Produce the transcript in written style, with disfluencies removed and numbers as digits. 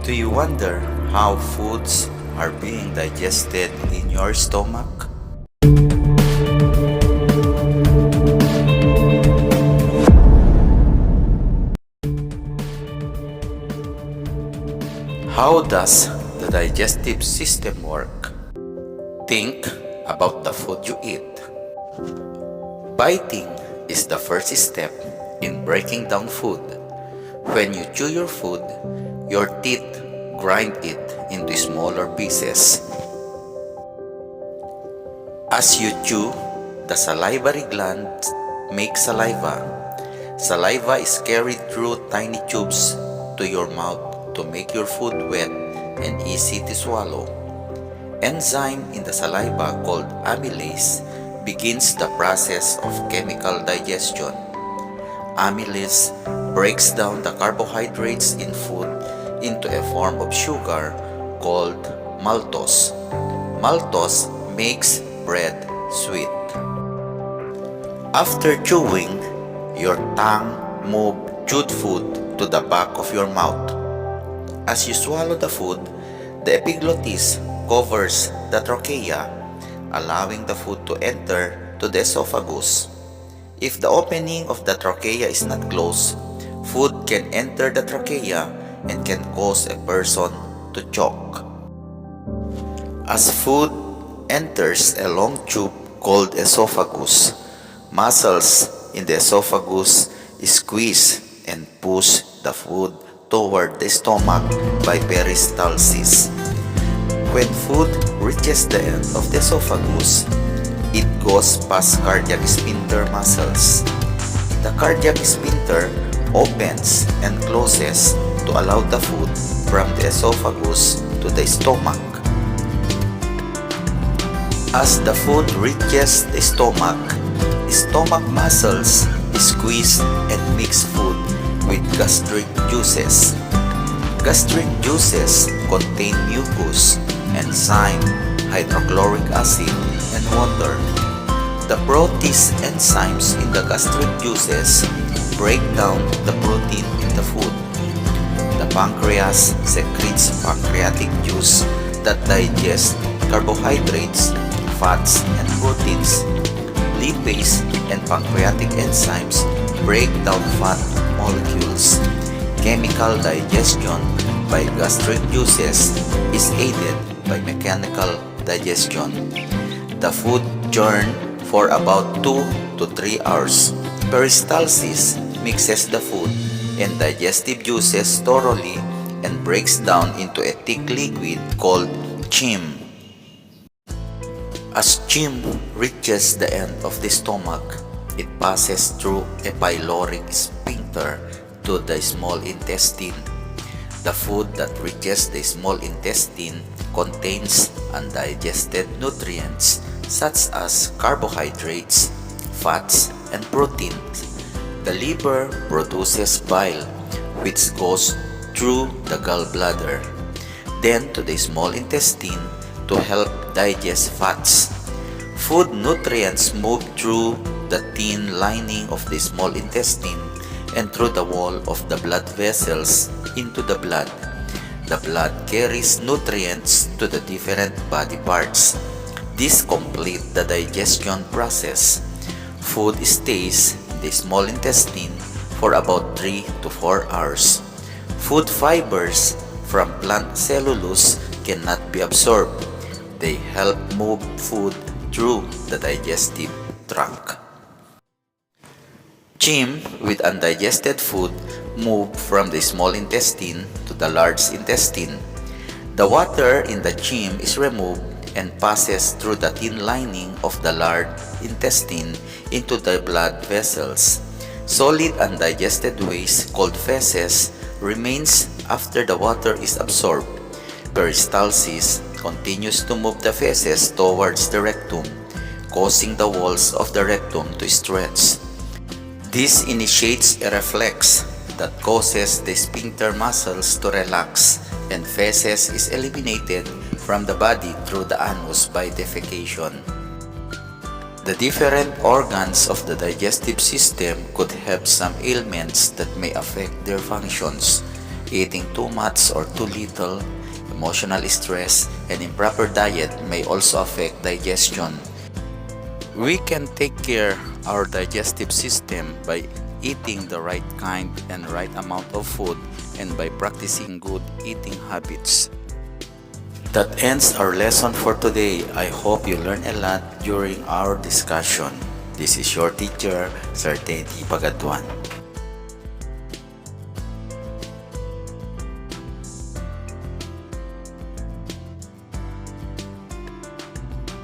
Do you wonder how foods are being digested in your stomach? How does the digestive system work? Think about the food you eat. Biting is the first step in breaking down food. When you chew your food, your teeth grind it into smaller pieces. As you chew, the salivary glands make saliva. Saliva is carried through tiny tubes to your mouth to make your food wet and easy to swallow. Enzyme in the saliva called amylase begins the process of chemical digestion. Amylase breaks down the carbohydrates in food into a form of sugar called maltose. Maltose makes bread sweet. After chewing, your tongue moves chewed food to the back of your mouth. As you swallow the food, the epiglottis covers the trachea, allowing the food to enter to the esophagus. If the opening of the trachea is not closed, food can enter the trachea and can cause a person to choke. As food enters a long tube called esophagus, muscles in the esophagus squeeze and push the food toward the stomach by peristalsis. When food reaches the end of the esophagus, it goes past cardiac sphincter muscles. The cardiac sphincter opens and closes to allow the food from the esophagus to the stomach. As the food reaches the stomach muscles squeeze and mix food with gastric juices. Gastric juices contain mucus, enzyme, hydrochloric acid, and water. The protease enzymes in the gastric juices break down the protein in the food. The pancreas secretes pancreatic juice that digests carbohydrates, fats, and proteins. Lipase and pancreatic enzymes break down fat molecules. Chemical digestion by gastric juices is aided by mechanical digestion. The food churns for about 2 to 3 hours. Peristalsis mixes the food and digestive juices thoroughly and breaks down into a thick liquid called chyme. As chyme reaches the end of the stomach, it passes through a pyloric sphincter to the small intestine. The food that reaches the small intestine contains undigested nutrients such as carbohydrates, fats, and proteins. The liver produces bile, which goes through the gallbladder, then to the small intestine to help digest fats. Food nutrients move through the thin lining of the small intestine and through the wall of the blood vessels into the blood. The blood carries nutrients to the different body parts. This completes the digestion process. Food stays in the small intestine for about 3 to 4 hours. Food fibers from plant cellulose cannot be absorbed. They help move food through the digestive tract. Chyme with undigested food move from the small intestine to the large intestine. The water in the chyme is removed and passes through the thin lining of the large intestine into the blood vessels. Solid undigested waste called feces remains after the water is absorbed. Peristalsis continues to move the feces towards the rectum, causing the walls of the rectum to stretch. This initiates a reflex that causes the sphincter muscles to relax, and feces is eliminated from the body through the anus by defecation. The different organs of the digestive system could have some ailments that may affect their functions. Eating too much or too little, emotional stress, and improper diet may also affect digestion. We can take care our digestive system by eating the right kind and right amount of food and by practicing good eating habits. That ends our lesson for today. I hope you learned a lot during our discussion. This is your teacher, Sir Teddy Pagatuan.